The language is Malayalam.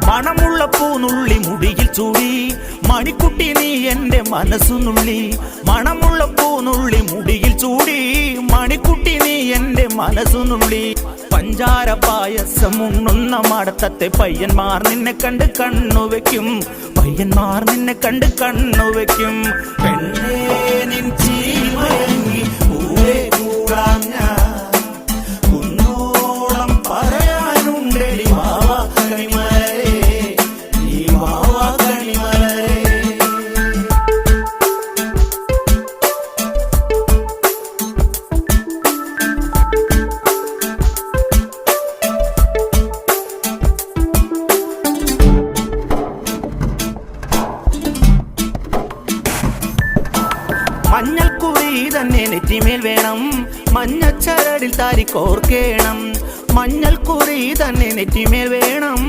മണമുള്ള പൂനുള്ളി മുടിയിൽ ചൂടി മണിക്കുട്ടി നീ എന്റെ മനസ്സുനുള്ളി. മണമുള്ള പൂനുള്ളി മുടിയിൽ ചൂടി മണിക്കുട്ടി നീ എന്റെ മനസ്സുനുള്ളി. പഞ്ചാര പായസം ഉണ്ണുന്ന മടത്തത്തെ പയ്യന്മാർ നിന്നെ കണ്ട് കണ്ണുവെക്കും. പയ്യന്മാർ നിന്നെ കണ്ട് കണ്ണുവെക്കും. പെണ്ണേ നിൻ ചിരിയിൽ മയങ്ങി കൂടെ കൂടാം ഞാൻ. കുന്നോളം പറയാനുണ്ടെടി വാവാ കണിമലരേ, നീ വാവാ കണിമലരേ. മഞ്ഞൾക്കുറി തന്നെ നെറ്റിമേൽ വേണം, മഞ്ഞച്ചരടിൽ താരി കോർക്കേണം. മഞ്ഞൾക്കുറി തന്നെ നെറ്റിമേൽ വേണം.